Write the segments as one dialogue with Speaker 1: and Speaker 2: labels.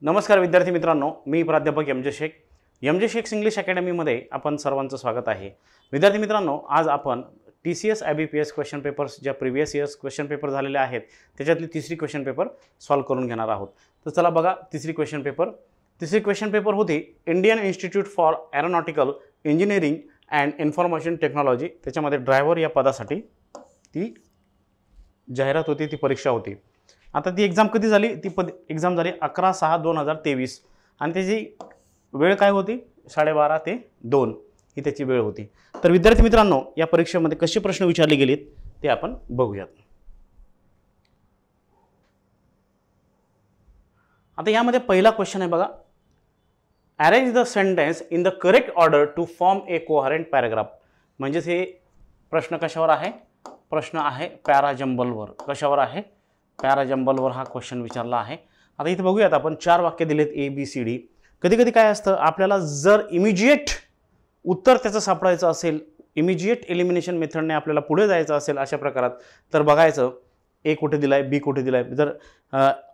Speaker 1: नमस्कार विद्यार्थी मित्रांनो, मी प्राध्यापक M J. Shaikh. M J. Shaikh English अकॅडमीमध्ये आपण सर्वांचं स्वागत आहे. विद्यार्थी मित्रांनो, आज आपण TCS IBPS क्वेश्चन पेपर्स ज्या प्रिव्हियस इयर्स क्वेश्चन पेपर झालेले आहेत त्याच्यातली तिसरी क्वेश्चन पेपर सॉल्व करून घेणार आहोत. तर चला बघा, तिसरी क्वेश्चन पेपर होती Indian institute for aeronautical engineering and information technology. त्याच्यामध्ये ड्रायव्हर या पदासाठी ती जाहिरात होती, ती परीक्षा होती. आता ती एक्झाम कधी झाली? ती एक्झाम झाली 11/6/2023 आणि त्याची वेळ काय होती? 12:30 ते 2 ही त्याची वेळ होती. तर विद्यार्थी मित्रांनो, या परीक्षेमध्ये कसे प्रश्न विचारले गेलेत ते आपण बघूयात. आता यामध्ये पहिला क्वेश्चन आहे बघा, arrange the sentence in the correct order to form a coherent paragraph. म्हणजेच हे प्रश्न कशावर आहे? प्रश्न आहे पॅराजंबलवर. कशावर आहे? पॅराजंबलवर हा क्वेश्चन विचारला आहे. आता इथे बघूयात आपण 4 वाक्य दिलेत ABCD. कधी कधी काय असतं, आपल्याला जर इमिजिएट उत्तर त्याचं सापडायचं असेल, इमिजिएट एलिमिनेशन मेथडने आपल्याला पुढे जायचं असेल अशा प्रकारात, तर बघायचं A कुठे दिलाय, B कुठे दिलाय. जर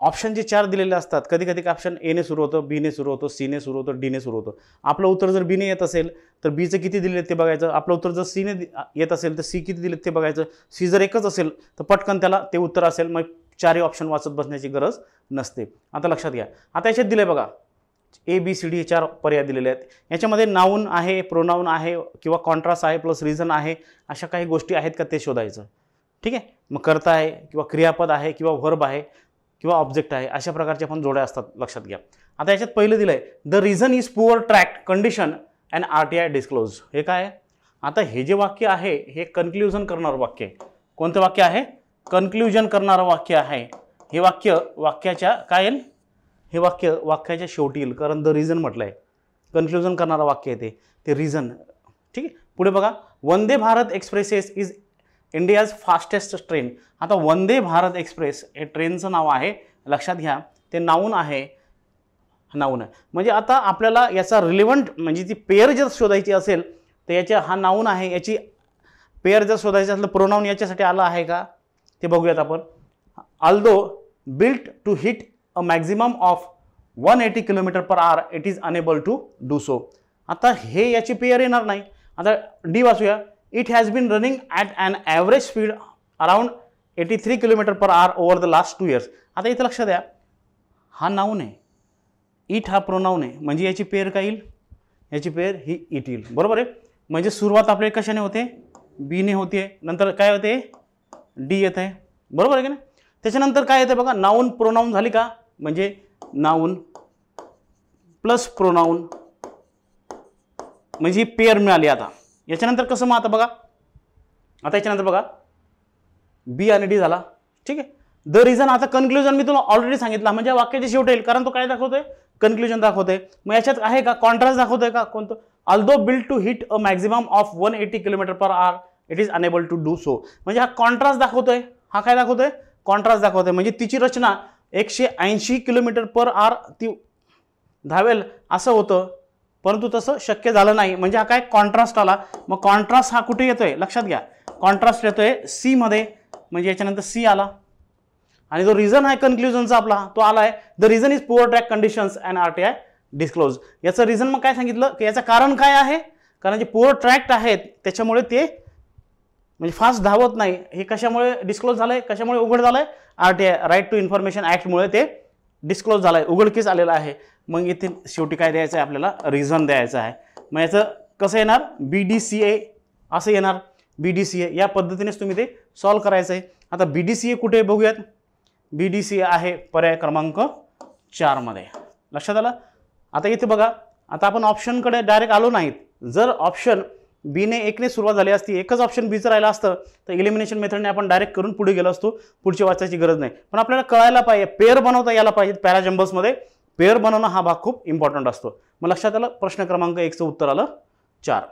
Speaker 1: ऑप्शन जे 4 दिलेले असतात, कधी कधी ऑप्शन A ने सुरू होतं, B ने सुरू होतं, C ने सुरू होतं, D ने सुरू होतं. आपलं उत्तर जर B ने येत असेल तर B चं किती दिलेत ते बघायचं. आपलं उत्तर जर C ने येत असेल तर C किती दिलेत ते बघायचं. C जर एकच असेल तर पटकन त्याला ते उत्तर असेल, मग 4ही ऑप्शन वाचत बसण्याची गरज नसते. आता लक्षात घ्या, आता याच्यात दिलंय बघा ABCD हे 4 पर्याय दिलेले आहेत. याच्यामध्ये नाऊन आहे, प्रोनाऊन आहे किंवा कॉन्ट्रास्ट आहे प्लस रिझन आहे, अशा काही गोष्टी आहेत का ते शोधायचं. ठीक आहे. मग कर्ता आहे किंवा क्रियापद आहे किंवा व्हर्ब आहे किंवा ऑब्जेक्ट आहे, अशा प्रकारच्या पण जोड्या असतात, लक्षात घ्या. आता याच्यात पहिलं दिलंय the reason is poor track condition and RTI disclose. हे काय आहे? आता हे जे वाक्य आहे हे कन्क्ल्युजन करणारं वाक्य आहे. कोणतं वाक्य आहे? कन्क्ल्युजन करणारं वाक्य आहे. हे वाक्य वाक्याच्या काय येईल? हे वाक्य वाक्याच्या शेवटी येईल, कारण द रिझन म्हटलं आहे. कन्क्ल्युजन करणारं वाक्य आहे ते रिझन. ठीक आहे. पुढे बघा, Vande Bharat expresses is India's fastest train. आता वंदे भारत एक्सप्रेस हे ट्रेनचं नाव आहे, लक्षात घ्या. ते नाऊन आहे, नाऊन आहे. म्हणजे आता आपल्याला याचा रिलेव्हंट म्हणजे ती पेअर जर शोधायची असेल तर याच्या हा नाऊन आहे, याची पेअर जर शोधायची असेल तर प्रोनाऊन याच्यासाठी आला आहे का ते बघूयात आपण. Although built to hit a maximum of 180 km/h it is unable to do so. आता हे याची पेअर येणार नाही. आता डी वाचूया. It has been running at an average speed around 83 km/h over the last 2 years. आता इथं लक्षात द्या, हा नाऊन आहे, इट हा प्रोनाऊन आहे, म्हणजे याची पेअर काय येईल? याची पेअर ही इट येईल. बरोबर आहे. म्हणजे सुरुवात आपल्या कशाने होते? बी ने होते, नंतर काय होते? डी येत आहे. बरोबर आहे की नाही? त्याच्यानंतर काय येते बघा, नाऊन प्रोनाऊन झाली का? म्हणजे नाऊन प्लस प्रोनाऊन म्हणजे पेअर मिळाली. आता याच्यानंतर कसं मग आता बघा, आता याच्यानंतर बघा बी आणि डी झाला. ठीक आहे. द रिझन, आता कन्क्ल्युजन मी तुला ऑलरेडी सांगितलं, म्हणजे वाक्याचे शेवट येईल, कारण तो काय दाखवतोय? कन्क्ल्युजन दाखवतोय. मग याच्यात आहे का कॉन्ट्रास्ट दाखवतोय का? कोणतं? Although built to hit a maximum of 180 km/h it is unable to do so. म्हणजे हा कॉन्ट्रास्ट दाखवतोय. हा काय दाखवतोय? कॉन्ट्रास्ट दाखवतोय. म्हणजे तिची रचना 180 km/h ती धावेल असं होतं, परंतु तसं शक्य झालं नाही. म्हणजे हा काय? कॉन्ट्रास्ट आला. मग कॉन्ट्रास्ट हा कुठे येतोय? लक्षात घ्या, कॉन्ट्रास्ट येतोय C मध्ये, म्हणजे याच्यानंतर C आला. आणि जो रिझन आहे कन्क्ल्युजनचा आपला, तो आला आहे the reason is poor track conditions and RTI disclose. याचं रिझन मग काय सांगितलं की याचं कारण काय आहे? कारण जे पुअर ट्रॅक्ट आहेत त्याच्यामुळे ते म्हणजे फास्ट धावत नाही. हे कशामुळे डिस्क्लोज झालंय? कशामुळे उघड झालंय? RTI राईट टू इन्फॉर्मेशन ॲक्टमुळे ते डिस्क्लोज झालंय, उघडकीस आलेलं आहे. मग इथे शेवटी काय द्यायचं आहे आपल्याला? रिझन द्यायचं आहे. मग याचं कसं येणार? BDCA असं येणार. BDCA या पद्धतीनेच तुम्ही ते सॉल्व्ह करायचं आहे. आता BDCA कुठे बघूयात? BDCA आहे पर्याय क्रमांक 4 मध्ये. लक्षात आलं? आता इथे बघा, आता आपण ऑप्शनकडे डायरेक्ट आलो नाहीत. जर ऑप्शन बी ने 1 ने सुरुवात झाली असती, एकच ऑप्शन बीचं राहिलं असतं तर इलिमिनेशन मेथडने आपण डायरेक्ट करून पुढे गेलो असतो, पुढची वाचायची गरज नाही. पण आपल्याला कळायला पाहिजे, पेअर बनवता यायला पाहिजे. पॅराजंबल्समध्ये पेअर बनवणं हा भाग खूप इम्पॉर्टंट असतो. मग लक्षात आलं? प्रश्न क्रमांक 1चं उत्तर आलं 4.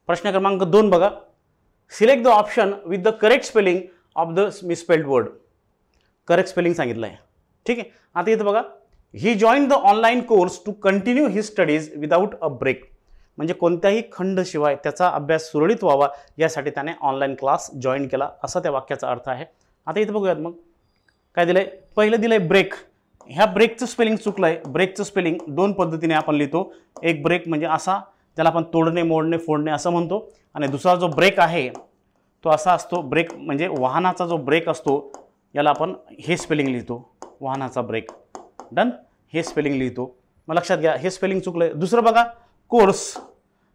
Speaker 1: प्रश्न क्रमांक 2 बघा, select the option with the correct spelling of the misspelled word. Correct spelling सांगितलं आहे. ठीक आहे. आता इथं बघा, he join the online course to continue his studies without a break. म्हणजे कोणत्याही खंडशिवाय त्याचा अभ्यास सुरळीत व्हावा यासाठी त्याने ऑनलाईन क्लास जॉईन केला, असा त्या वाक्याचा अर्थ आहे. आता इथं बघूयात मग काय दिलंय. पहिलं दिलंय ब्रेक. ह्या ब्रेकचं स्पेलिंग चुकलं आहे. ब्रेकचं स्पेलिंग दोन पद्धतीने आपण लिहितो. एक ब्रेक म्हणजे असा, ज्याला आपण तोडणे, मोडणे, फोडणे असं म्हणतो, आणि दुसरा जो ब्रेक आहे तो असा असतो. ब्रेक म्हणजे वाहनाचा जो ब्रेक असतो याला आपण हे स्पेलिंग लिहितो, वाहनाचा ब्रेक. डन, हे स्पेलिंग लिहितो. मग लक्षात घ्या, हे स्पेलिंग चुकलं आहे. दुसरं बघा, कोर्स.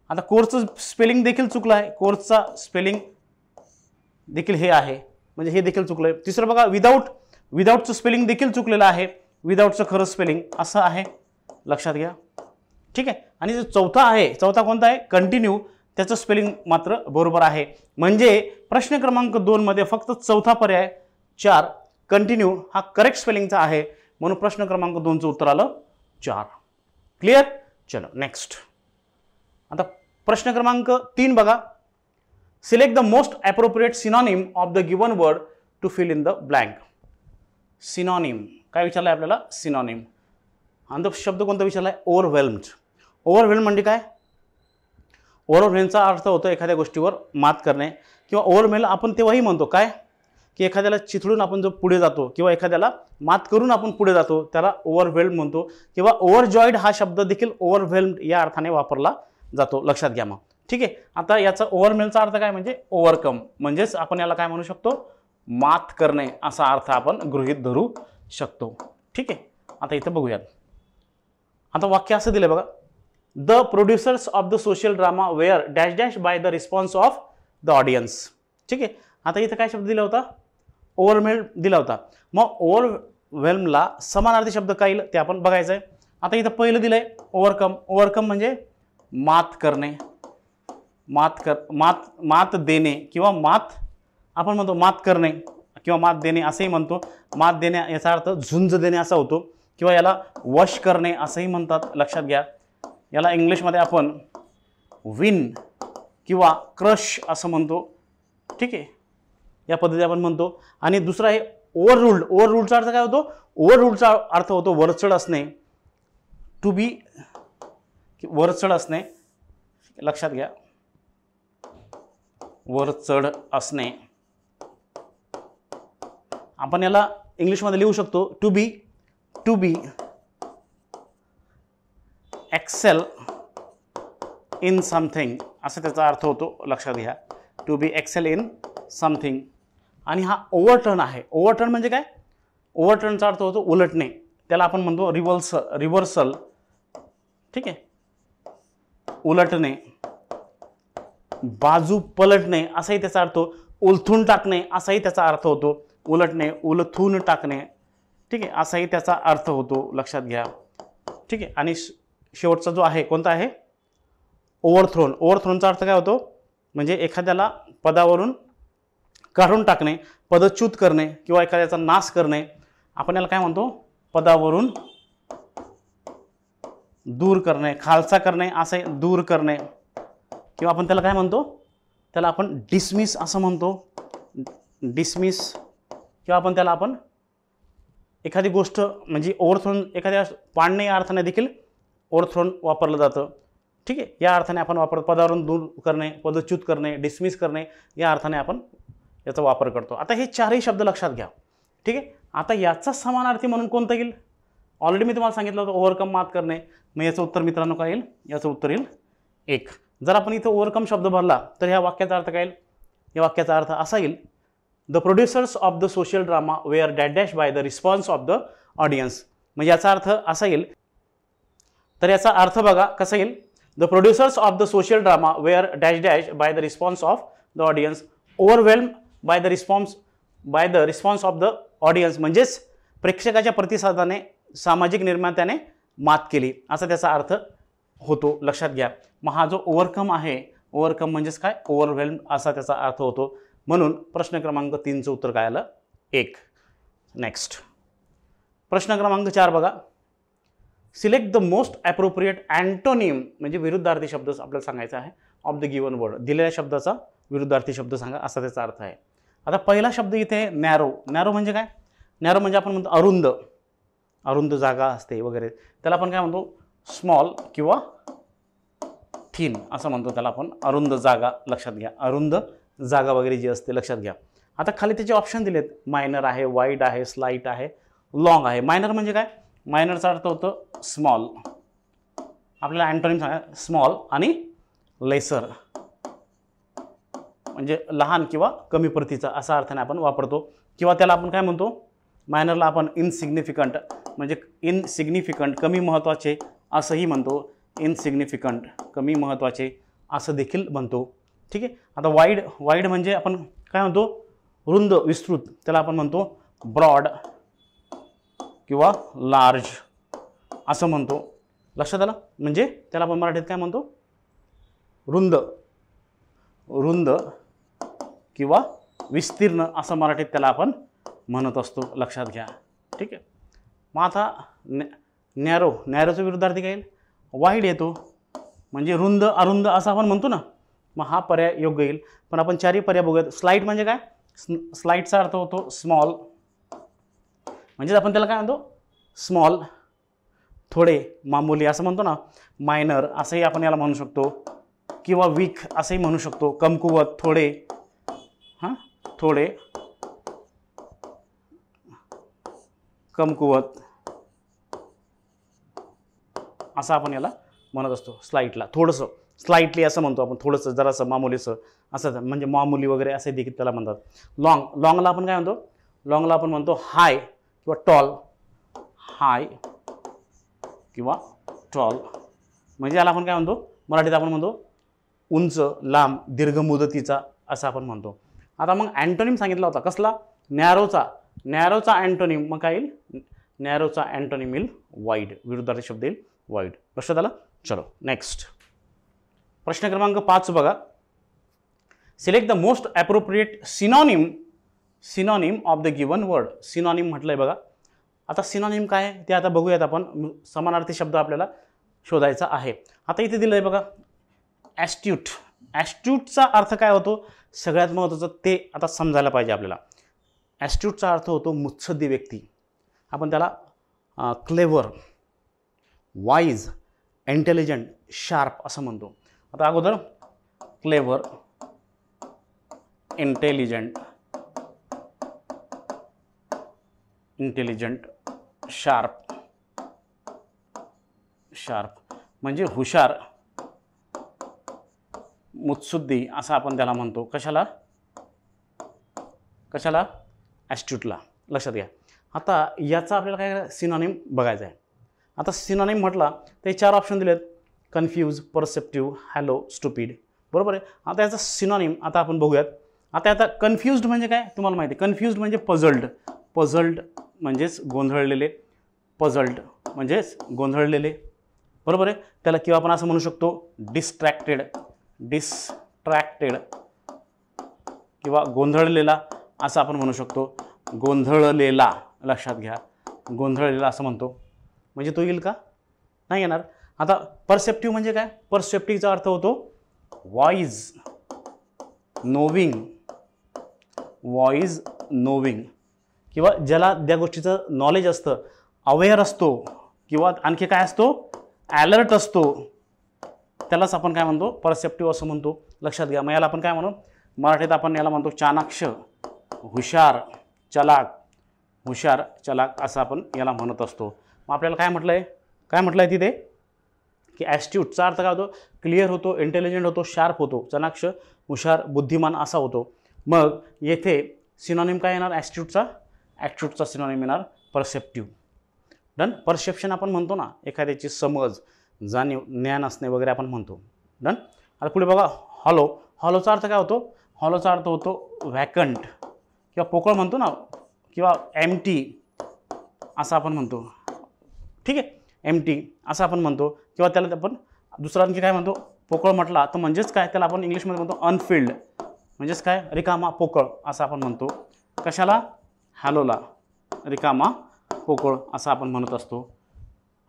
Speaker 1: आता कोर्सचं स्पेलिंग देखील चुकलं आहे. कोर्सचा स्पेलिंग देखील हे आहे, म्हणजे हे देखील चुकलं आहे. तिसरं बघा, विदाऊट. विदाऊटचं स्पेलिंग देखील चुकलेलं आहे. विदाऊटचं खरं स्पेलिंग असं आहे, लक्षात घ्या. ठीक आहे. आणि जो चौथा आहे, चौथा कोणता आहे, कंटिन्यू, त्याचं स्पेलिंग मात्र बरोबर आहे. म्हणजे प्रश्न क्रमांक 2 मध्ये फक्त चौथा पर्याय 4 कंटिन्यू हा करेक्ट स्पेलिंगचा आहे, म्हणून प्रश्न क्रमांक 2चं उत्तर आलं 4. क्लिअर. चलो नेक्स्ट. आता प्रश्न क्रमांक 3 बघा. Select the most appropriate synonym of the given word to fill in the blank. Synonym काय विचारलंय आपल्याला, सिनॉनिम. आणि तो शब्द कोणता विचारलाय, ओव्हरवेल्म्ड. ओव्हरवेल्म म्हणजे काय, ओव्हरवेल्मचा अर्थ होतो एखाद्या गोष्टीवर मात करणे, किंवा ओव्हरवेल्म आपण तेव्हाही म्हणतो काय, की एखाद्याला चिथडून आपण जो पुढे जातो किंवा एखाद्याला मात करून आपण पुढे जातो त्याला ओव्हरवेल्म म्हणतो. किंवा ओव्हरजॉईड हा शब्द देखील ओव्हरवेल्म्ड या अर्थाने वापरला जातो, लक्षात घ्या. मग ठीक आहे. आता याचा ओव्हरवेल्मचा अर्थ काय, म्हणजे ओव्हरकम, म्हणजेच आपण याला काय म्हणू शकतो, मात करणे असा अर्थ आपण गृहीत धरू शकतो. ठीक आहे. आता इथं बघूयात. आता वाक्य असं दिलं बघा, the producers of the social drama were dash dash by the response of the audience. ठीक आहे. आता इथं काय शब्द दिला होता, ओव्हरवेल्म दिला होता. मग ओव्हरवेल्मला समानार्थी शब्द काय येईल ते आपण बघायचं आहे. आता इथं पहिलं दिलंय ओव्हरकम. ओव्हरकम म्हणजे मात करणे, मात देणे, किंवा मात आपण म्हणतो मात करणे किंवा मात देणे असंही म्हणतो. मात देणे याचा अर्थ झुंज देणे असा होतो, किंवा याला वश करणे असंही म्हणतात, लक्षात घ्या. याला इंग्लिशमध्ये आपण विन किंवा क्रश असं म्हणतो. ठीक आहे, या पद्धतीने आपण म्हणतो. आणि दुसरा आहे ओव्हररूल्ड. ओव्हररूल्डचा अर्थ काय होतो, ओव्हररूल्डचा अर्थ होतो वरचढ असणे, टू बी, वरचढ असणे, लक्षात घ्या, वरचढ असणे. आपण याला इंग्लिशमध्ये लिहू शकतो to be excel in something असं त्याचा अर्थ होतो, लक्षात घ्या. To be excel in something. आणि हा ओव्हरटर्न आहे. ओव्हरटर्न म्हणजे काय, ओव्हरटर्नचा अर्थ होतो उलटणे, त्याला आपण म्हणतो रिव्हर्सल. ठीक आहे, उलटणे, बाजू पलटणे असाही त्याचा अर्थ, उलथून टाकणे असाही त्याचा अर्थ होतो. उलटणे, उलथून टाकणे, ठीक आहे, असाही त्याचा अर्थ होतो, लक्षात घ्या. ठीक आहे. आणि शेवटचा जो आहे कोणता आहे, ओव्हरथ्रोन. ओव्हरथ्रोनचा अर्थ काय होतो, म्हणजे एखाद्याला पदावरून काढून टाकणे, पदच्युत करणे, किंवा एखाद्याचा नाश करणे. आपण याला काय म्हणतो, पदावरून दूर करणे, खालसा करणे असे दूर करणे. किंवा आपण त्याला काय म्हणतो, त्याला आपण डिसमिस असं म्हणतो, डिसमिस. किंवा आपण त्याला एखादी गोष्ट म्हणजे ओव्हरथ्रोन, एखाद्या पाडणे या अर्थाने देखील ओव्हरथ्रोन वापरलं जातं. ठीक आहे, या अर्थाने आपण वापरतो. पदावरून दूर करणे, पदच्युत करणे, डिसमिस करणे या अर्थाने आपण याचा वापर करतो. आता हे चारही शब्द लक्षात घ्या. ठीक आहे. आता याचा समानार्थी म्हणून कोणतं येईल, ऑलरेडी मी तुम्हाला सांगितलं होतं ओव्हरकम, मात करणे. मग याचं उत्तर मित्रांनो काय येईल, याचं उत्तर येईल 1. जर आपण इथं ओव्हरकम शब्द भरला तर ह्या वाक्याचा अर्थ काय येईल, या वाक्याचा अर्थ असा येईल, the producers of the social drama were dash dash by the response of the audience. म्हणजे याचा अर्थ असा येईल, तर याचा अर्थ बघा कसा येईल, the producers of the social drama were dash dash by the response of the audience, overwhelm by the response of the audience, म्हणजेच प्रेक्षकाच्या प्रतिसादाने सामाजिक निर्मात्याने मात केली असा त्याचा अर्थ होतो, लक्षात घ्या. मग हा जो ओव्हरकम आहे, ओव्हरकम म्हणजेच काय, ओव्हरवेल्म असा त्याचा अर्थ होतो. म्हणून प्रश्न क्रमांक 3चं उत्तर काय आलं, 1. नेक्स्ट प्रश्न क्रमांक 4 बघा. Select the most appropriate antonym, म्हणजे विरुद्धार्थी शब्द आपल्याला सांगायचा आहे, ऑफ द गिवन वर्ड. दिलेल्या शब्दाचा विरुद्धार्थी शब्द सांगा असा त्याचा अर्थ आहे. आता पहिला शब्द इथे नॅरो. नॅरो म्हणजे काय, नॅरो म्हणजे आपण म्हणतो अरुंद, अरुंद जागा असते वगैरे, त्याला आपण काय म्हणतो, स्मॉल किंवा थिन असं म्हणतो त्याला आपण, अरुंद जागा, लक्षात घ्या. अरुंद जागा वगैरे जी असते, लक्षात घ्या. आता खाली त्याचे ऑप्शन दिलेत, मायनर आहे, वाईड आहे, स्लाईट आहे, लॉंग आहे. मायनर म्हणजे काय, मायनरचा अर्थ होतं स्मॉल. आपल्याला अँटोनिम सांगा स्मॉल आणि लेसर म्हणजे लहान किंवा कमी प्रतीचा असा अर्थाने आपण वापरतो. किंवा त्याला आपण काय म्हणतो, मायनरला आपण इनसिग्निफिकंट म्हणजे इनसिग्निफिकंट कमी महत्त्वाचे असंही म्हणतो. इनसिग्निफिकंट कमी महत्त्वाचे असं देखील म्हणतो. ठीक आहे. आता वाईड म्हणजे आपण काय म्हणतो, रुंद विस्तृत, त्याला आपण म्हणतो ब्रॉड किंवा लार्ज असं म्हणतो. लक्षात आलं. म्हणजे त्याला आपण मराठीत काय म्हणतो, रुंद किंवा विस्तीर्ण असं मराठीत त्याला आपण म्हणत असतो. लक्षात घ्या. ठीक आहे. मग आता नॅरोचा विरुद्धार्थी काय येईल, वाईड येतो. म्हणजे रुंद अरुंद असं आपण म्हणतो ना, मग हा पर्याय योग्य येईल. पण आपण चारही पर्याय बघूयात. स्लाइट म्हणजे काय, स्लाइटचा अर्थ होतो स्मॉल, म्हणजे आपण त्याला काय म्हणतो स्मॉल, थोडे, मामूली असं म्हणतो ना. मायनर असंही आपण याला म्हणू शकतो किंवा वीक असंही म्हणू शकतो. कमकुवत, थोडे, थोडे कमकुवत असं आपण याला म्हणत असतो. स्लाइटला थोडंसं, स्लाइटली असं म्हणतो आपण, थोडंसं, जरासं, मामुलीसं असं, म्हणजे मामुली वगैरे असे देखील त्याला म्हणतात. लॉंगला आपण काय म्हणतो, लॉंगला आपण म्हणतो हाय किंवा टॉल. हाय किंवा टॉल म्हणजे याला आपण काय म्हणतो, मराठीत आपण म्हणतो उंच, लांब, दीर्घ मुदतीचा असं आपण म्हणतो. आता मग अँटोनिम सांगितला होता कसला, नॅरोचा अँटोनिम. मग काय येईल, नॅरोचा अँटोनिम येईल वाईड, विरुद्धार्थी शब्द येईल वाईड. लक्षात आलं. चलो नेक्स्ट प्रश्न क्रमांक 5 बघा. Select the most appropriate synonym of the given word. Synonym म्हटलंय बघा. आता सिनॉनिम काय आहे ते आता बघूयात आपण. समानार्थी शब्द आपल्याला शोधायचा आहे. आता इथे दिलंय बघा ॲस्ट्यूट. ॲस्ट्यूटचा अर्थ काय होतो, सगळ्यात महत्त्वाचं ते आता समजायला पाहिजे आपल्याला. ॲस्ट्यूटचा अर्थ होतो मुत्सद्दी व्यक्ती. आपण त्याला क्लेवर, वाईज, इंटेलिजंट, शार्प असं म्हणतो. आता अगोदर क्लेवर, इंटेलिजंट, शार्प म्हणजे हुशार, मुत्सुद्दी असं आपण त्याला म्हणतो. कशाला ॲस्ट्यूटला. लक्षात घ्या. आता याचा आपल्याला काय सिनॉनिम बघायचा आहे. आता सिनॉनिम म्हटला ते 4 ऑप्शन दिलेत, कन्फ्यूज, परसेप्टिव्ह, हॅलो, स्टुपिड. बरोबर आहे. आता याचा सिनॉनिम आता आपण बघूयात. आता कन्फ्युज्ड म्हणजे काय तुम्हाला माहिती आहे. कन्फ्युज्ड म्हणजे पझल्ड म्हणजेच गोंधळलेले, बरोबर आहे. त्याला किंवा आपण असं म्हणू शकतो डिस्ट्रॅक्टेड किंवा गोंधळलेला असं आपण म्हणू शकतो. गोंधळलेला, लक्षात घ्या, गोंधळलेला असं म्हणतो. म्हणजे तो येईल का, नाही येणार. आता परसेप्टिव्ह म्हणजे काय, परसेप्टिव्हचा अर्थ होतो वाईज, नोविंग किंवा ज्याला त्या गोष्टीचं नॉलेज असतं, अवेअर असतो किंवा आणखी काय असतो, ॲलर्ट असतो, त्यालाच आपण काय म्हणतो परसेप्टिव्ह असं म्हणतो. लक्षात घ्या. मग याला आपण काय म्हणू, मराठीत आपण याला म्हणतो चाणाक्ष, हुशार, चलाक असं आपण याला म्हणत असतो. मग आपल्याला काय म्हटलं आहे तिथे की ॲस्ट्यूटचा अर्थ काय होतो, क्लिअर होतो, इंटेलिजंट होतो, शार्प होतो, चाणाक्ष, हुशार, बुद्धिमान असा होतो. मग येथे सिनॉनिम काय येणार ॲस्ट्यूटचा सिनॉनिम येणार परसेप्टिव्ह. डन. परसेप्शन आपण म्हणतो ना, एखाद्याची समज, जाणीव, ज्ञान असणे वगैरे आपण म्हणतो. डन. आता पुढे बघा हॉलोचा अर्थ काय होतो, हॉलोचा अर्थ होतो व्हॅकंट किंवा पोकळ म्हणतो ना, किंवा एम्प्टी असं आपण म्हणतो. ठीक आहे. एम्प्टी असं आपण म्हणतो. किंवा त्याला आपण दुसरा आणखी काय म्हणतो, पोकळ म्हटला तर म्हणजेच काय, त्याला आपण इंग्लिशमध्ये म्हणतो अनफिल्ड, म्हणजेच काय, रिकामा, पोकळ असं आपण म्हणतो. कशाला, हॅलोला, रिकामा, पोकळ असं आपण म्हणत असतो.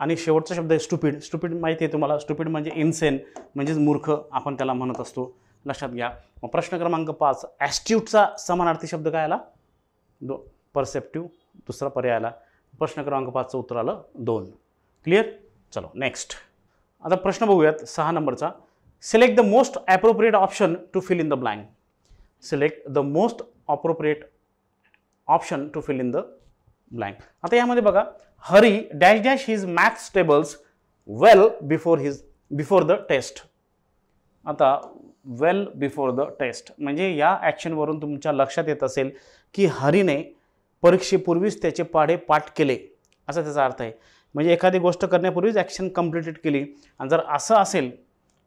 Speaker 1: आणि शेवटचा शब्द आहे स्टुपिड माहिती आहे तुम्हाला. स्टुपिड म्हणजे इन्सेन म्हणजेच मूर्ख आपण त्याला म्हणत असतो. लक्षात घ्या. मग प्रश्न क्रमांक 5 ॲस्ट्यूटचा समानार्थी शब्द काय आला, परसेप्टिव्ह, दुसरा पर्याय आला. प्रश्न क्रमांक 5चं उत्तर आलं 2. क्लिअर. चलो नेक्स्ट. आता प्रश्न बघूयात 6 नंबरचा. Select the most appropriate option to fill in the blank. Select the most appropriate option to fill in the blank. आता यामध्ये बघा, Hari dash dash his maths tables well before the test. आता well before the taste म्हणजे या ॲक्शनवरून तुमच्या लक्षात येत असेल की हरीने परीक्षेपूर्वीच त्याचे पाढे पाठ केले असा त्याचा अर्थ आहे. म्हणजे एखादी गोष्ट करण्यापूर्वीच ॲक्शन कंप्लीटेड केली. आणि जर असं असेल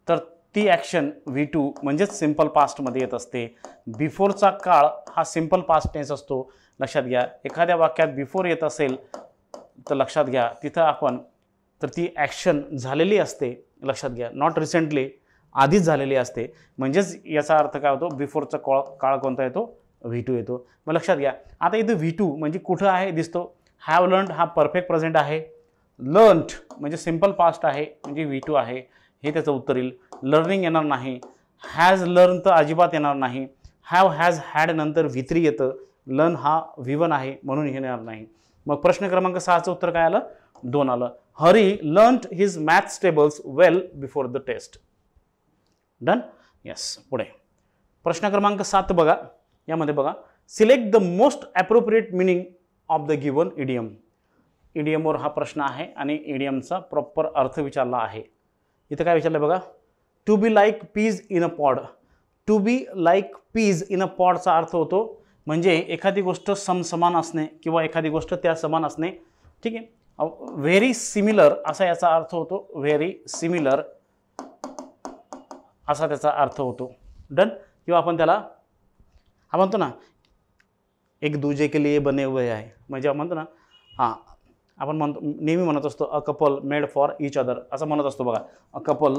Speaker 1: तर ती ॲक्शन V2 म्हणजेच सिम्पल पास्टमध्ये येत असते. बिफोरचा काळ हा सिम्पल पास्ट टेन्स असतो, लक्षात घ्या. एखाद्या वाक्यात बिफोर येत असेल तर लक्षात घ्या तिथं आपण तर ती ॲक्शन झालेली असते, लक्षात घ्या. नॉट रिसेंटली, आधीच झालेली असते. म्हणजेच याचा अर्थ काय होतो, बिफोरचा काळ कोणता येतो, V2 येतो. मग लक्षात घ्या. आता इथं V2 म्हणजे कुठं आहे दिसतो, हॅव लर्न्ड हा परफेक्ट प्रेझेंट आहे. लर्न्ड म्हणजे सिम्पल पास्ट आहे म्हणजे V2 आहे, हे त्याचं उत्तर येईल. लर्निंग येणार नाही. हॅज लर्न तर अजिबात येणार नाही. हॅव हॅज हॅड नंतर V3 येतं. लर्न हा V1 आहे म्हणून हे येणार नाही. मग प्रश्न क्रमांक 6चं उत्तर काय आलं, 2 आलं. Hari learned his maths tables well before the test. Done. Yes. पुढे प्रश्न क्रमांक 7 बघा. यामध्ये बघा, select the most appropriate meaning of the given idiom. इडियमवर हा प्रश्न आहे आणि इडियमचा प्रॉपर अर्थ विचारला आहे. इथं काय विचारलं बघा, to be like peas in a pod. To be like peas in a पॉडचा अर्थ होतो म्हणजे एखादी गोष्ट समसमान असणे किंवा एखादी गोष्ट त्या समान असणे. ठीक आहे. व्हेरी सिमिलर असा याचा अर्थ होतो. व्हेरी सिमिलर असा त्याचा अर्थ होतो. डन. किंवा आपण त्याला हा म्हणतो ना, एक दूजे के लिए बने हुए आहे म्हणजे आपण म्हणतो ना, हां आपण म्हणतो नेहमी म्हणत असतो अ couple made for each other असं म्हणत असतो बघा. अ couple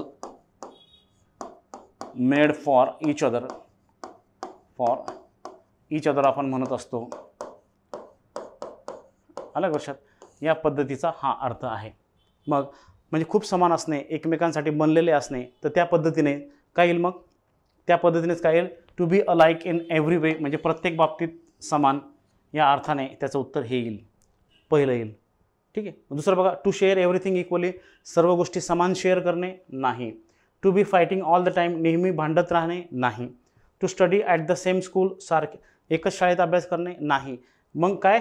Speaker 1: made for each other, for each other आपण म्हणत असतो. आलं लक्षात. या पद्धतीचा हा अर्थ आहे. मग म्हणजे खूप समान असणे, एकमेकांसाठी बनलेले असणे, तर त्या पद्धतीने काय येईल, मग त्या पद्धतीनेच काय येईल, to be alike in every way म्हणजे प्रत्येक बाबतीत समान. या अर्थाने त्याचं उत्तर हे येईल, पहिलं येईल. ठीक आहे. दुसरं बघा, टू शेअर एव्हरीथिंग इक्वली सर्व गोष्टी समान शेअर करणे नाही. To be fighting all the time नेहमी भांडत राहणे नाही. To study at the same school सारखे एकच शाळेत अभ्यास करणे नाही. मग काय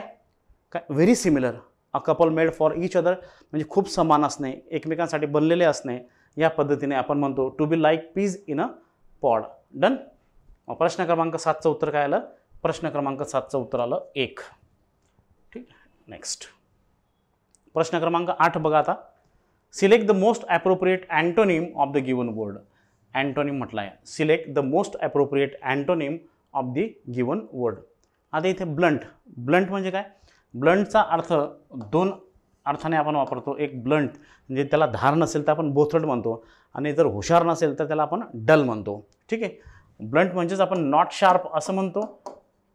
Speaker 1: काय very similar. A couple made for each other म्हणजे खूप समान असणे, एकमेकांसाठी बनलेले असणे. या पद्धतीने आपण म्हणतो to be like peas in a pod. Done. प्रश्न क्रमांक 7चं उत्तर काय आलं, प्रश्न क्रमांक 7चं उत्तर आलं 1. ठीक. नेक्स्ट प्रश्न क्रमांक 8 बघा. आता select the most appropriate antonym of the given word. Antonym म्हटलं आहे. Select the most appropriate antonym of the given word. आता इथे ब्लंट. ब्लंट म्हणजे काय, ब्लंटचा अर्थ 2 अर्थाने आपण वापरतो. एक ब्लंट म्हणजे त्याला धार नसेल तर आपण बोथट म्हणतो आणि जर हुशार नसेल तर त्याला आपण डल म्हणतो. ठीक आहे. ब्लंट म्हणजेच आपण नॉट शार्प असं म्हणतो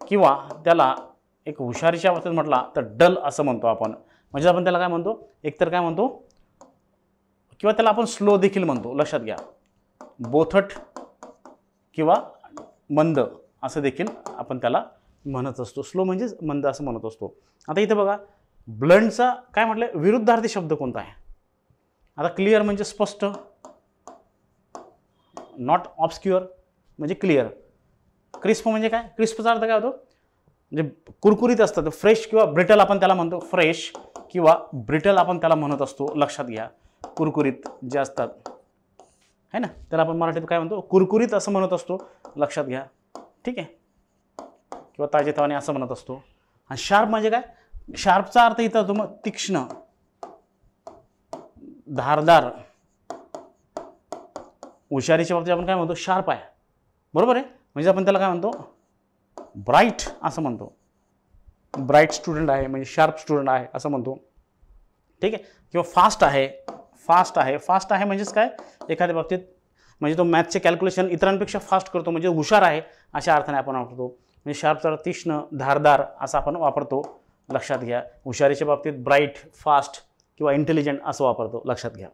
Speaker 1: किंवा त्याला एक हुशारीच्या बाबतीत म्हटला तर डल असं म्हणतो आपण. म्हणजे आपण त्याला काय म्हणतो, एकतर काय म्हणतो किंवा त्याला आपण स्लो देखील म्हणतो. लक्षात घ्या. बोथट किंवा मंद असं देखील आपण त्याला म्हणत असतो. स्लो म्हणजेच मंद असं म्हणत असतो. आता इथे बघा, ब्लंटचा काय म्हटलं, विरुद्धार्थी शब्द कोणता आहे. आता क्लिअर म्हणजे स्पष्ट, नॉट ऑब्स्क्युअर म्हणजे क्लिअर. क्रिस्प म्हणजे काय, क्रिस्पचा अर्थ काय होतो, म्हणजे कुरकुरीत असतात. फ्रेश किंवा ब्रिटल आपण त्याला म्हणतो. फ्रेश किंवा ब्रिटल आपण त्याला म्हणत असतो. लक्षात घ्या. कुरकुरीत जे असतात है ना, त्याला आपण मराठीत काय म्हणतो, कुरकुरीत असं म्हणत असतो. लक्षात घ्या. ठीक आहे. किंवा ताजेतवाने असं म्हणत असतो. आणि शार्प म्हणजे काय, शार्पचा अर्थ इथं होतो मग तीक्ष्ण, धारदार. हुशारीच्या बाबतीत आपण काय म्हणतो, शार्प आहे. बरोबर आहे. म्हणजे आपण त्याला काय म्हणतो, ब्राईट असं म्हणतो. ब्राईट स्टुडंट आहे म्हणजे शार्प स्टुडंट आहे असं म्हणतो. ठीक आहे. किंवा फास्ट आहे. फास्ट आहे. फास्ट आहे म्हणजेच काय, एखाद्या बाबतीत म्हणजे तो मॅथचे कॅल्क्युलेशन इतरांपेक्षा फास्ट करतो म्हणजे हुशार आहे अशा अर्थाने आपण वापरतो. म्हणजे शार्पचा तीक्ष्ण, धारदार असा आपण वापरतो. लक्षात घ्या. हुशारीच्या बाबतीत ब्राईट, फास्ट किंवा इंटेलिजंट असं वापरतो. लक्षात घ्या.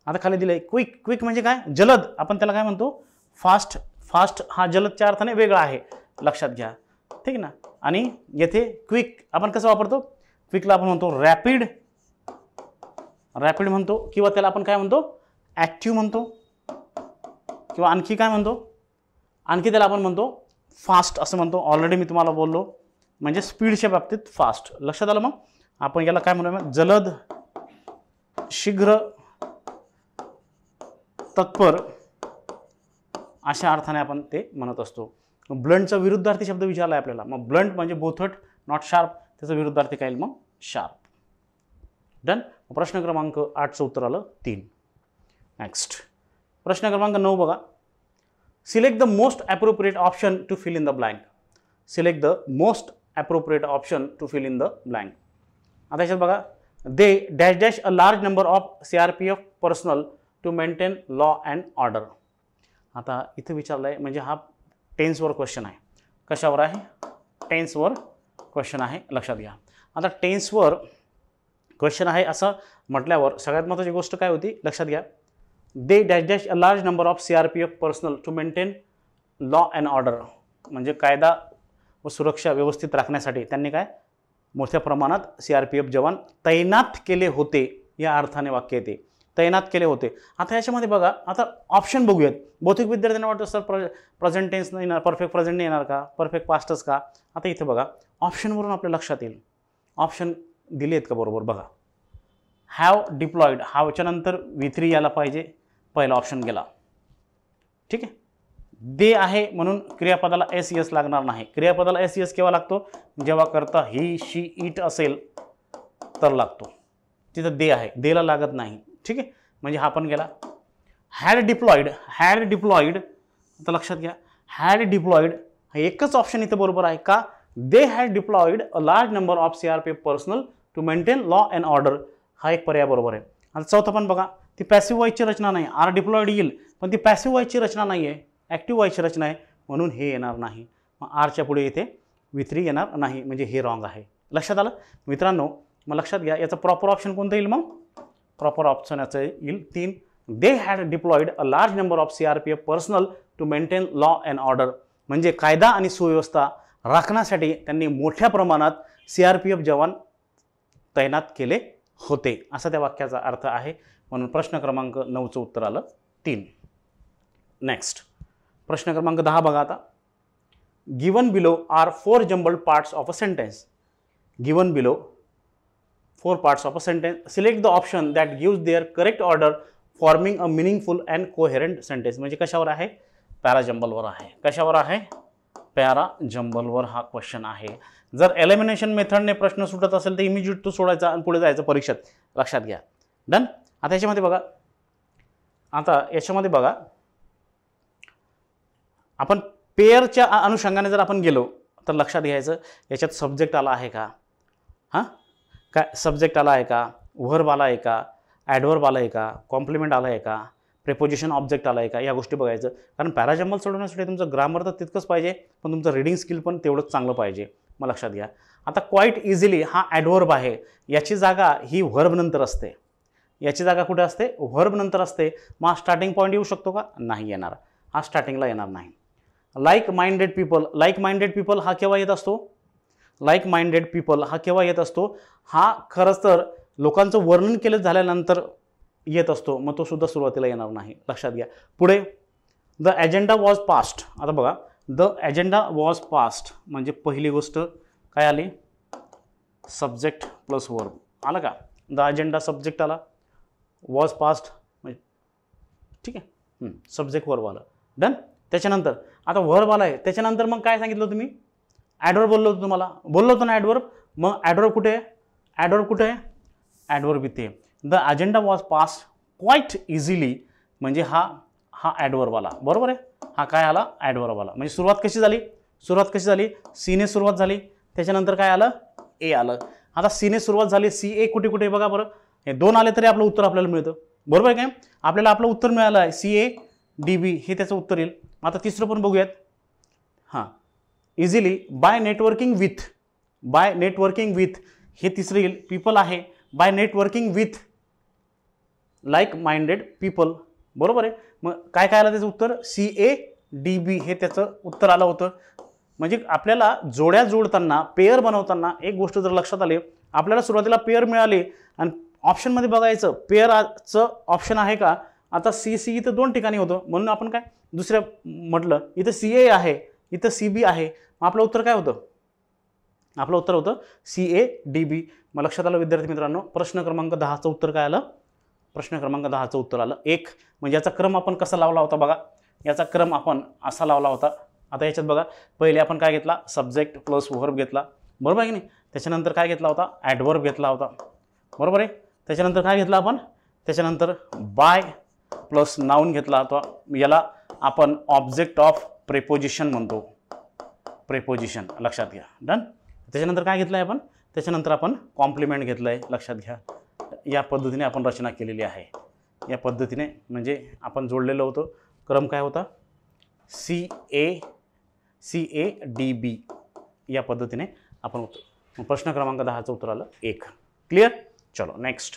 Speaker 1: आता खाली दिलं आहे क्विक. क्विक म्हणजे काय, जलद. आपण त्याला काय म्हणतो, फास्ट. फास्ट हा जलदच्या अर्थाने वेगळा आहे. लक्षात घ्या. ठीक ना. आणि येथे क्विक आपण कसं वापरतो, क्विकला आपण म्हणतो रॅपिड. रॅपिड म्हणतो किंवा त्याला आपण काय म्हणतो, ॲक्टिव्ह म्हणतो. किंवा आणखी काय म्हणतो, आणखी त्याला आपण म्हणतो फास्ट असं म्हणतो. ऑलरेडी मी तुम्हाला बोललो. म्हणजे स्पीडच्या बाबतीत फास्ट. लक्षात आलं? मग आपण याला काय म्हणूया? जलद, शीघ्र, तत्पर अशा अर्थाने आपण ते म्हणत असतो. ब्लंटचा विरुद्धार्थी शब्द विचारला आहे आपल्याला. मग ब्लंट म्हणजे बोथट, नॉट शार्प. त्याचा विरुद्धार्थी काय येईल मग? शार्प. डन. प्रश्न क्रमांक 8चं उत्तर आलं 3. नेक्स्ट प्रश्न क्रमांक 9 बघा. Select the most appropriate option to fill in the blank. Select the most appropriate option to fill in the blank. आता याच्यात बघा, they dash dash a large number of CRPF personnel to maintain law and order. आता इथं विचारलं आहे म्हणजे हा टेन्सवर question आहे. कशावर आहे? टेन्सवर क्वेश्चन आहे. लक्षात घ्या. आता टेन्सवर क्वेश्चन आहे असं म्हटल्यावर सगळ्यात महत्त्वाची गोष्ट काय होती? लक्षात घ्या. They dash dash a large number of CRPF personnel to maintain law and order. म्हणजे कायदा व सुरक्षा व्यवस्थित राखण्यासाठी त्यांनी काय मोठ्या प्रमाणात CRPF जवान तैनात केले होते, या अर्थाने वाक्य येते. तैनात केले होते. आता याच्यामध्ये बघा, आता ऑप्शन बघूयात. बहुतेक विद्यार्थ्यांना वाटतं सर प्रेझेंट टेन्स नाही येणार, परफेक्ट प्रेझेंट नाही येणार का, परफेक्ट पास्टच का? आता इथे बघा, ऑप्शनवरून आपल्या लक्षात येईल. ऑप्शन दिले आहेत का बरोबर? बघा, हॅव डिप्लॉइड, हॅवच्या नंतर V3 यायला पाहिजे, पहिला ऑप्शन गेला. ठीक आहे. दे आहे म्हणून क्रियापदाला SES लागणार नाही. क्रियापदाला SES केव्हा लागतो? जेव्हा करता ही, शी, इट असेल तर लागतो. तिथं दे आहे, देला लागत नाही. ठीक आहे, म्हणजे हा पण गेला. Had diploid, had diploid. आता लक्षात घ्या, हॅड डिप्लॉइड हा एकच ऑप्शन इथं बरोबर आहे. का? They had deployed a large number of CRPF personnel to maintain law and order. हा एक पर्याय बरोबर आहे. आता चौथा पण बघा, ती पॅसिव्ह वॉइसची रचना नाही. आर डिप्लॉइड येईल पण ती पॅसिव्ह वॉइसची रचना नाही आहे, ॲक्टिव्ह वॉइसची रचना आहे, म्हणून हे येणार नाही. मग आरच्या पुढे इथे V3 येणार नाही, म्हणजे हे रॉंग आहे. लक्षात आलं मित्रांनो? मग लक्षात घ्या, याचं प्रॉपर ऑप्शन कोणतं येईल? मग प्रॉपर ऑप्शन याचं येईल 3. They had deployed a large number of CRPF personnel to maintain law and order. म्हणजे कायदा आणि सुव्यवस्था राखण्यासाठी त्यांनी मोठ्या प्रमाणात CRPF जवान तैनात केले होते, असा त्या वाक्याचा अर्थ आहे. म्हणून प्रश्न क्रमांक 9चं उत्तर आलं 3. नेक्स्ट प्रश्न क्रमांक 10 बघा. आता given below are 4 jumbled parts of a sentence. Given below 4 parts of a sentence. Select the option that gives their correct order forming a meaningful and coherent sentence. म्हणजे कशावर आहे? पॅराजंबलवर आहे. कशावर आहे? पॅराजंबलवर हा क्वेश्चन आहे. जर एलिमिनेशन मेथडने प्रश्न सुटत असेल तर इमिजिएट तो सोडायचा आणि पुढे जायचं परीक्षेत. लक्षात घ्या. डन. आता याच्यामध्ये बघा, आपण पेअरच्या अनुषंगाने जर आपण गेलो तर लक्षात घ्यायचं, याच्यात सब्जेक्ट आला आहे का? हां, काय सब्जेक्ट आला आहे का? व्हर्ब आला आहे का? ॲडव्हर्ब आला आहे का? कॉम्प्लिमेंट आला आहे का? प्रिपोजिशन ऑब्जेक्ट आला आहे का? या गोष्टी बघायचं. कारण पॅराजंबल सोडवण्यासाठी तुमचं ग्रामर तर तितकंच पाहिजे, पण तुमचं रीडिंग स्किल पण तेवढंच चांगलं पाहिजे. मग लक्षात घ्या. आता क्वाईट इझिली हा ॲडव्हर्ब आहे, याची जागा ही व्हर्ब नंतर असते. याची जागा कुठे असते? व्हर्ब नंतर असते. मग स्टार्टिंग पॉईंट येऊ शकतो का? नाही येणार. हा स्टार्टिंगला येणार नाही. Like minded people, like minded people हा केव्हा येत असतो? लाईक माइंडेड पीपल हा केव्हा येत असतो? हा खरंच तर लोकांचं वर्णन केलं झाल्यानंतर येत असतो. मग तो सुद्धा सुरुवातीला येणार नाही. लक्षात घ्या. पुढे द एजेंडा वॉज पास्ट. आता बघा, द एजेंडा वॉज पास्ट म्हणजे पहिली गोष्ट काय आली? सब्जेक्ट प्लस वर्ब आला का? द एजेंडा सब्जेक्ट आला, वॉज पास्ट म्हणजे ठीक आहे, सब्जेक्ट वर्ब आला. डन. त्याच्यानंतर आता वर्ब आला आहे, त्याच्यानंतर मग काय सांगितलं तुम्ही? ॲडवर्ब बोललो होतो तुम्हाला, बोललो होतो ना ॲडवर्ब. मग ॲडवर्ब कुठे आहे? ॲडवर्ब कुठे आहे? ॲडवर्ब इथे. The agenda was pass quite easily म्हणजे हा ॲडवर्ब आला. बरोबर आहे. हा काय आला? ॲडवर्ब आला. म्हणजे सुरुवात कशी झाली? सीने सुरुवात झाली. त्याच्यानंतर काय आलं? ए आलं. आता सीने सुरुवात झाली. CA कुठे बघा बरं. हे 2 आले तरी आपलं उत्तर आपल्याला मिळतं. बरोबर आहे काय? आपल्याला आपलं उत्तर मिळालं आहे CA DB, हे त्याचं उत्तर येईल. आता तिसरं पण बघूयात. हां, इझिली बाय नेटवर्किंग विथ हे तिसरं येईल. पीपल आहे by networking with like minded people. बरोबर आहे. मग काय आलं त्याचं उत्तर? CA DB हे त्याचं उत्तर आलं होतं. म्हणजे आपल्याला जोड्या जोडताना, पेअर बनवताना एक गोष्ट जर लक्षात आली, आपल्याला सुरुवातीला पेअर मिळाली आणि ऑप्शनमध्ये बघायचं पेअरचं ऑप्शन आहे का. आता CC इथं 2 ठिकाणी होतं, म्हणून आपण काय दुसऱ्या म्हटलं, इथं CA आहे, इथं CB आहे. मग आपलं उत्तर काय होतं? आपलं उत्तर होतं CADB. मग लक्षात आलं विद्यार्थी मित्रांनो. प्रश्न क्रमांक 10चं उत्तर काय आलं? प्रश्न क्रमांक 10चं उत्तर आलं 1. म्हणजे याचा क्रम आपण कसा लावला होता बघा, याचा क्रम आपण असा लावला होता. आता याच्यात बघा, पहिले आपण काय घेतला, सब्जेक्ट प्लस वर्ब घेतला, बरोबर आहे की नाही. त्याच्यानंतर काय घेतला होता, ॲडवर्ब घेतला होता, बरोबर आहे. त्याच्यानंतर काय घेतला आपण, त्याच्यानंतर बाय प्लस नाऊन घेतला होता. याला आपण ऑब्जेक्ट ऑफ प्रेपोजिशन म्हणतो, प्रेपोजिशन, लक्षात घ्या. डन. त्याच्यानंतर काय घेतलं आहे आपण, त्याच्यानंतर आपण कॉम्प्लिमेंट घेतलं आहे, लक्षात घ्या. या पद्धतीने आपण रचना केलेली आहे. या पद्धतीने म्हणजे आपण जोडलेलं होतं. क्रम काय होता, CADB या पद्धतीने आपण होतो. प्रश्न क्रमांक 10चं उत्तर आलं 1. क्लिअर. चलो नेक्स्ट.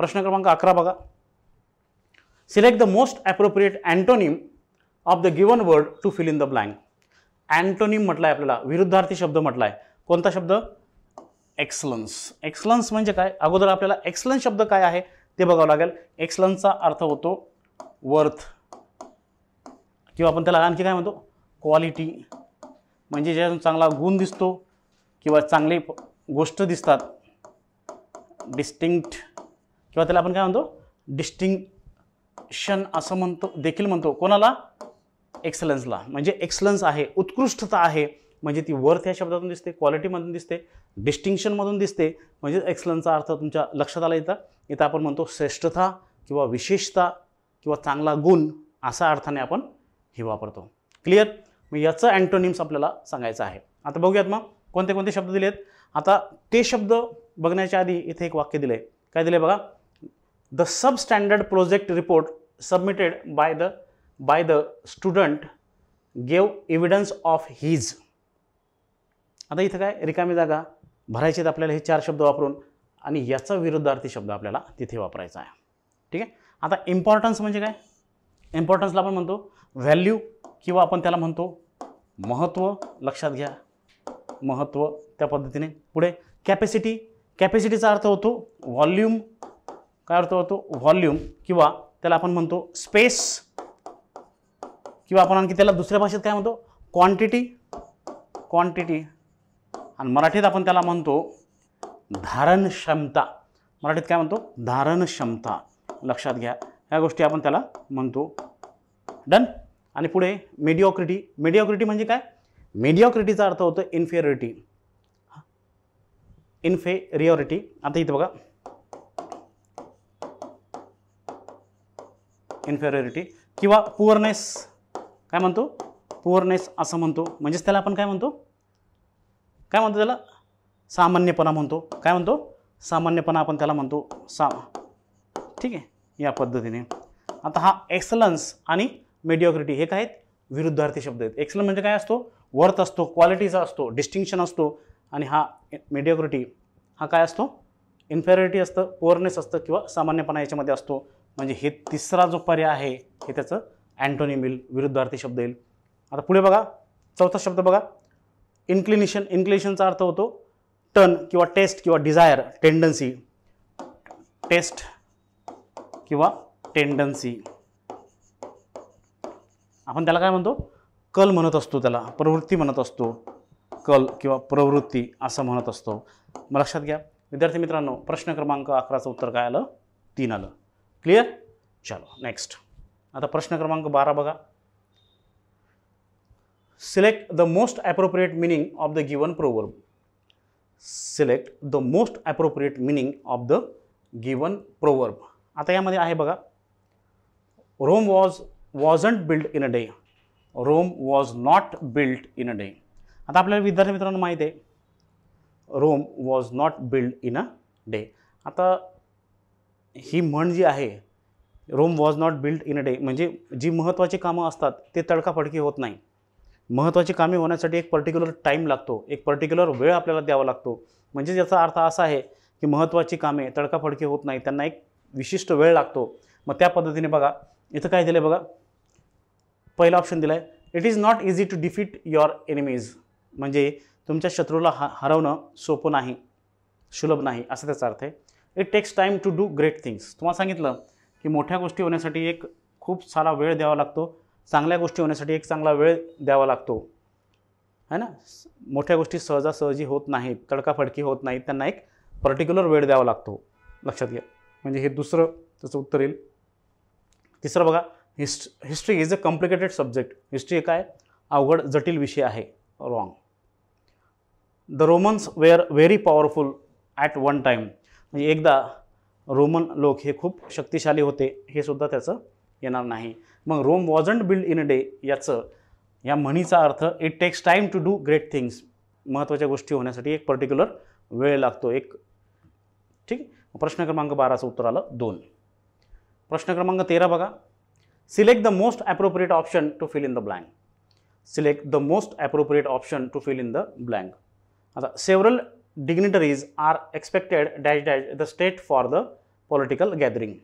Speaker 1: प्रश्न क्रमांक 11 बघा. Select the most appropriate antonym of the given word to fill in the blank. Antonym म्हटलं आहे आपल्याला, विरुद्धार्थी शब्द म्हटला आहे. कोणता शब्द, एक्सलन्स. एक्सलन्स म्हणजे काय, अगोदर आपल्याला एक्सलन्स शब्द काय आहे ते बघावं लागेल. एक्सलन्सचा अर्थ होतो वर्थ, किंवा आपण त्याला आणखी काय म्हणतो, क्वालिटी. म्हणजे ज्यातून चांगला गुण दिसतो किंवा चांगली गोष्ट दिसतात, डिस्टिंक्ट, किंवा त्याला आपण काय म्हणतो, डिस्टिंक्शन असं म्हणतो, देखील म्हणतो. कोणाला, एक्सलन्सला. म्हणजे एक्सलन्स आहे, उत्कृष्टता आहे, म्हणजे ती वर्थ या शब्दातून दिसते, क्वालिटीमधून दिसते, डिस्टिंक्शनमधून दिसते. म्हणजे एक्सलन्सचा अर्थ तुमच्या लक्षात आला. इथं आपण म्हणतो श्रेष्ठता किंवा विशेषता किंवा चांगला गुण, असा अर्थाने आपण हे वापरतो. क्लिअर. मग याचं अँटोनिम्स आपल्याला सांगायचं आहे. आता बघूयात मग कोणते कोणते शब्द दिलेत. आता ते शब्द बघण्याच्या आधी इथे एक वाक्य दिलं आहे. काय दिलं आहे बघा, the sub standard project report submitted by the student gave evidence of his. आता इथं काय, रिकामी जागा भरायची आहेत आपल्याला हे 4 शब्द वापरून, आणि याचा विरुद्धार्थी शब्द आपल्याला तिथे वापरायचा आहे. ठीक आहे. आता इम्पॉर्टन्स म्हणजे काय, इम्पॉर्टन्सला आपण म्हणतो व्हॅल्यू, किंवा आपण त्याला म्हणतो महत्त्व, लक्षात घ्या, महत्त्व. त्या पद्धतीने पुढे कॅपॅसिटी. कॅपॅसिटीचा अर्थ होतो व्हॉल्यूम. काय अर्थ होतो, व्हॉल्यूम, किंवा त्याला आपण म्हणतो स्पेस, किंवा आपण आणखी त्याला दुसऱ्या भाषेत काय म्हणतो, क्वांटिटी, क्वांटिटी. आणि मराठीत आपण त्याला म्हणतो धारण क्षमता. मराठीत काय म्हणतो, धारण क्षमता, लक्षात घ्या. ह्या गोष्टी आपण त्याला म्हणतो. डन. आणि पुढे मेडिओक्रिटी. मेडिओक्रिटी म्हणजे काय, मेडिओक्रिटीचा अर्थ होतो इन्फेरिटी, इन्फेरिओरिटी. आता इथं बघा, इन्फेरिओरिटी, किंवा पुअरनेस. काय म्हणतो, पुअरनेस असं म्हणतो. म्हणजेच त्याला आपण काय म्हणतो, काय म्हणतो त्याला, सामान्यपणा म्हणतो. काय म्हणतो, सामान्यपणा आपण त्याला म्हणतो, ठीक आहे, या पद्धतीने. आता हा एक्सलन्स आणि मेडिओक्रिटी हे काय आहेत, विरुद्धार्थी शब्द आहेत. एक्सलन्स म्हणजे काय असतो, वर्थ असतो, क्वालिटीचा असतो, डिस्टिंक्शन असतो. आणि हा मेडिओक्रिटी हा काय असतो, इन्फेरिटी असतं, पुअरनेस असतं, किंवा सामान्यपणा याच्यामध्ये असतो. म्हणजे हे तिसरा जो पर्याय आहे हे त्याचं अँटोनिम येईल, विरुद्धार्थी शब्द येईल. आता पुढे बघा, चौथा शब्द बघा, इन्क्लिनेशन. इन्क्लिनेशनचा अर्थ होतो टर्न, किंवा टेस्ट, किंवा डिझायर, टेंडन्सी. टेस्ट किंवा टेंडन्सी. आपण त्याला काय म्हणतो, कल म्हणत असतो, त्याला प्रवृत्ती म्हणत असतो. कल किंवा प्रवृत्ती असं म्हणत असतो. मग लक्षात घ्या विद्यार्थी मित्रांनो. प्रश्न क्रमांक 11चं उत्तर काय आलं, 3 आलं. क्लिअर. चलो नेक्स्ट. आता प्रश्न क्रमांक 12 बघा. Select the most appropriate meaning of the given proverb. Select the most appropriate meaning of the given proverb. आता यामध्ये आहे बघा, Rome wasn't build in a day. Rome was not build in a day. आता आपल्याला विद्यार्थी मित्रांनो माहिती आहे, Rome was not build in a day. आता ही म्हण जी आहे, Rome was not build in a day, म्हणजे जी महत्त्वाची कामं असतात ते तडकाफडकी होत नाही. महत्त्वाची कामे होण्यासाठी एक पर्टिक्युलर टाईम लागतो, एक पर्टिक्युलर वेळ आपल्याला द्यावा लागतो. म्हणजे याचा अर्थ असा आहे की महत्त्वाची कामे तडकाफडकी होत नाही, त्यांना एक विशिष्ट वेळ लागतो. मग त्या पद्धतीने बघा इथं काय दिलं आहे बघा, पहिला ऑप्शन दिला आहे, it is not easy to defeat your enemies. म्हणजे तुमच्या शत्रूला हरवणं सोपं नाही, सुलभ नाही, असं त्याचा अर्थ आहे. It takes time to do great things. तुम्हाला सांगितलं की मोठ्या गोष्टी होण्यासाठी एक खूप सारा वेळ द्यावा लागतो, चांगल्या गोष्टी होण्यासाठी एक चांगला वेळ द्यावा लागतो. है ना, मोठ्या गोष्टी सहजासहजी होत नाहीत, तडकाफडकी होत नाहीत, त्यांना एक पर्टिक्युलर वेळ द्यावा लागतो, लक्षात घ्या. म्हणजे हे दुसरं त्याचं उत्तर येईल. तिसरं बघा, history is a complicated subject. History काय अवघड जटिल विषय आहे. Wrong. The Romans were very powerful at one time. म्हणजे एकदा रोमन लोक हे खूप शक्तिशाली होते, हे सुद्धा त्याचं येणार नाही. मग Rome wasn't build in a day, या म्हणीचा अर्थ it takes time to do great things. महत्त्वाच्या गोष्टी होण्यासाठी एक पर्टिक्युलर वेळ लागतो एक. ठीक. प्रश्न क्रमांक 12चं उत्तर आलं 2. प्रश्न क्रमांक 13 बघा. Select the most appropriate option to fill in the blank. Select the most appropriate option to fill in the blank. आता several dignitaries are expected dash dash the state for the political gathering.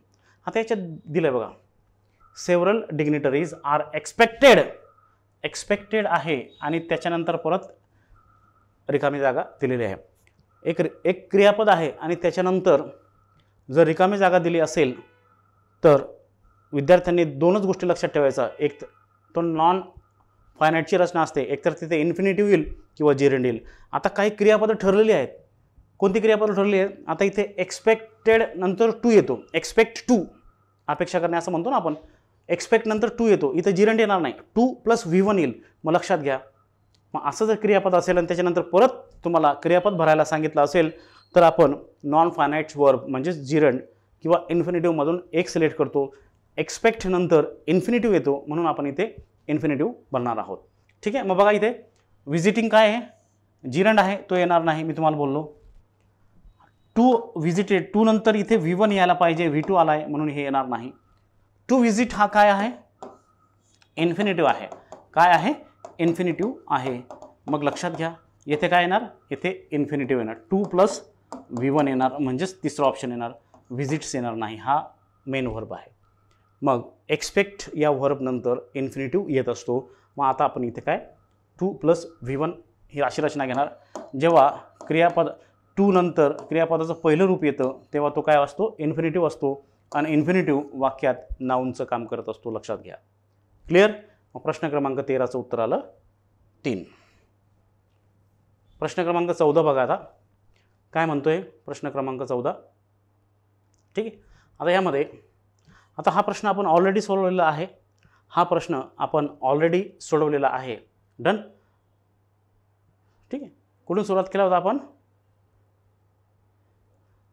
Speaker 1: आता याच्यात दिलं आहे बघा, several dignitaries are expected आहे आणि त्याच्यानंतर परत रिकामी जागा दिलेली आहे. एक क्रियापद आहे आणि त्याच्यानंतर जर रिकामी जागा दिली असेल तर विद्यार्थ्यांनी दोनच गोष्टी लक्षात ठेवायचा. एक तो नॉन फायनाईटची रचना असते, एकतर तिथे इन्फिनिटिव्ह येईल किंवा जिरेंड येईल. आता काही क्रियापदं ठरलेली आहेत. कोणती क्रियापदं ठरलेली आहेत? आता इथे एक्सपेक्टेड नंतर टू येतो. एक्सपेक्ट टू, अपेक्षा करणे असं म्हणतो ना आपण. एक्सपेक्ट नंतर टू येतो, इथे जिरेंड येणार नाही, 2 + V1 येईल. मग लक्षात घ्या, मग असं जर क्रियापद असेल आणि त्याच्यानंतर परत तुम्हाला क्रियापद भरायला सांगितलं असेल तर आपण नॉन फायनाईट वर्ब म्हणजेच जिरेंड किंवा इन्फिनिटिव्हमधून एक सिलेक्ट करतो. एक्सपेक्ट नंतर इन्फिनिटिव्ह येतो म्हणून आपण इथे इन्फिनिटिव्ह बनणार आहोत. ठीक आहे. मग बघा इथे व्हिजिटिंग काय आहे? जिरेंड आहे, तो येणार नाही, मी तुम्हाला बोललो. टू व्हिजिटेड, टू नंतर इथे V1 यायला पाहिजे, V2 आला आहे म्हणून हे येणार नाही. टू व्हिजिट हा काय आहे? इन्फिनिटिव्ह आहे. काय आहे? इन्फिनिटिव्ह आहे. मग लक्षात घ्या, येथे काय येणार? येथे इन्फिनिटिव्ह येणार. 2 + V1 येणार म्हणजेच तिसरा ऑप्शन येणार, व्हिजिट्स येणार नाही. हा मेन व्हर्ब आहे. मग एक्सपेक्ट या व्हर्ब नंतर इन्फिनिटिव्ह येत असतो. मग आता आपण इथे काय 2 + V1 ही अशी रचना घेणार. जेव्हा क्रियापद 2 नंतर क्रियापदाचं पहिलं रूप येतं तेव्हा तो काय असतो? इन्फिनिटिव्ह असतो आणि इन्फिनिटिव्ह वाक्यात नाऊनचं काम करत असतो, लक्षात घ्या. क्लिअर? मग प्रश्न क्रमांक 13चं उत्तर आलं 3. प्रश्न क्रमांक 14 बघा. आता काय म्हणतोय प्रश्न क्रमांक 14? ठीक आहे. आता यामध्ये आता हा प्रश्न आपण ऑलरेडी सोडवलेला आहे. डन. ठीक आहे. कुठून सुरुवात केला होता आपण?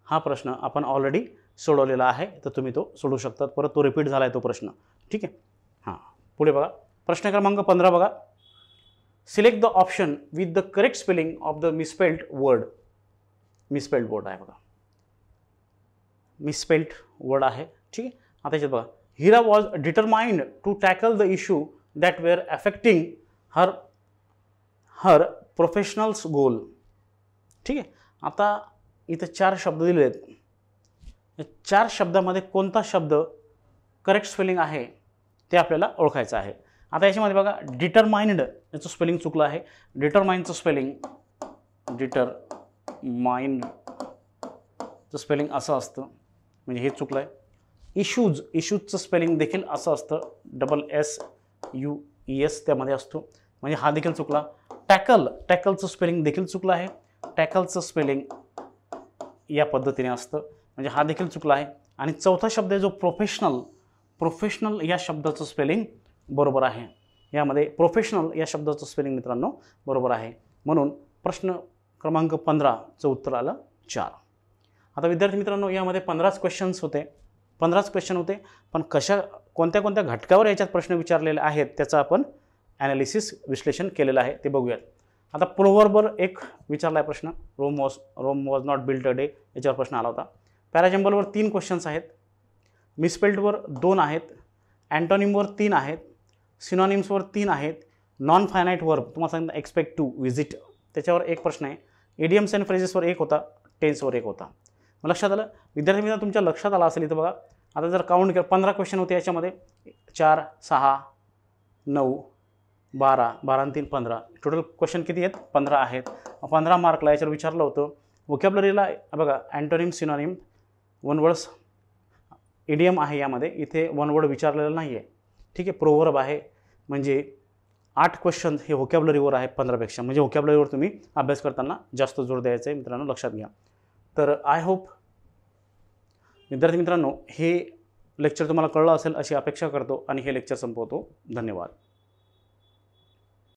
Speaker 1: हा प्रश्न आपण ऑलरेडी सोडवलेला आहे, तर तुम्ही तो सोडवू शकतात. परत तो रिपीट झाला आहे तो प्रश्न. ठीक आहे. हां, पुढे बघा. प्रश्न क्रमांक 15 बघा. Select the option with the correct spelling of the misspelled word. Misspelled word आहे बघा, मिसस्पेल्ड वर्ड आहे. ठीक आहे. आता याच्यात बघा, Hira was determined to tackle the issue that were affecting her professional's goal. ठीक आहे. आता इथे 4 शब्द दिले आहेत. या 4 शब्दामध्ये कोणता शब्द करेक्ट स्पेलिंग आहे ते आपल्याला ओळखायचं आहे. आता याच्यामध्ये बघा, डिटरमाइंड याचं स्पेलिंग चुकलं आहे. डिटरमाइंडचं स्पेलिंग असं असतं, म्हणजे हे चुकलं आहे. इश्यूजचं स्पेलिंग देखील असं असतं, SSUES त्यामध्ये असतो, म्हणजे हा देखील चुकला. टॅकलचं स्पेलिंग देखील चुकलं आहे. टॅकलचं स्पेलिंग या पद्धतीने असतं, म्हणजे हा देखील चुकला आहे. आणि चौथा शब्द आहे जो प्रोफेशनल या शब्दाचं स्पेलिंग बरोबर आहे. यामध्ये प्रोफेशनल या शब्दाचं स्पेलिंग मित्रांनो बरोबर आहे. म्हणून प्रश्न क्रमांक 15चं उत्तर आलं 4. आता विद्यार्थी मित्रांनो, यामध्ये 15 क्वेश्चन होते. पण कोणत्या घटकावर याच्यात प्रश्न विचारलेले आहेत त्याचं आपण ॲनालिसिस विश्लेषण केलेलं आहे, ते बघूयात. आता प्रोव्हर्बवर एक विचारला आहे प्रश्न. Rome was not built a day, याच्यावर प्रश्न आला होता. पॅराजंबलवर 3 क्वेश्चन्स आहेत. मिसस्पेल्डवर 2 आहेत. अँटोनिमवर 3 आहेत. सिनॉनिम्सवर 3 आहेत. नॉन फायनाईट वर्ब तुम्हाला सांगितलं एक्सपेक्ट टू, व्हिजिट, त्याच्यावर 1 प्रश्न आहे. इडियम्स अँड फ्रेजेसवर 1 होता. टेन्सवर 1 होता. मग लक्षात आलं विद्यार्थी मित्रांनो, तुमच्या लक्षात आलं असेल. इथं बघा, आता जर काउंट केलं 15 क्वेश्चन होते याच्यामध्ये. 4, 6, 9, 12 आणि 3 15. टोटल क्वेश्चन किती आहेत? 15 आहेत. 15 मार्कला याच्यावर विचारलं होतं. व्होकॅब्युलरीला बघा, antonym, synonym, one words, idiom आहे यामध्ये. इथे वन वर्ड विचारलेलं नाही आहे. ठीक आहे. प्रोव्हर्ब आहे, म्हणजे 8 क्वेश्चन हे व्होकॅब्युलरीवर आहे 15पेक्षा, म्हणजे व्होकॅब्युलरीवर तुम्ही अभ्यास करताना जास्त जोर द्यायचा आहे मित्रांनो, लक्षात घ्या. तर आय होप विद्यार्थी मित्रांनो हे लेक्चर तुम्हाला कळलं असेल अशी अपेक्षा करतो आणि हे लेक्चर संपवतो. धन्यवाद.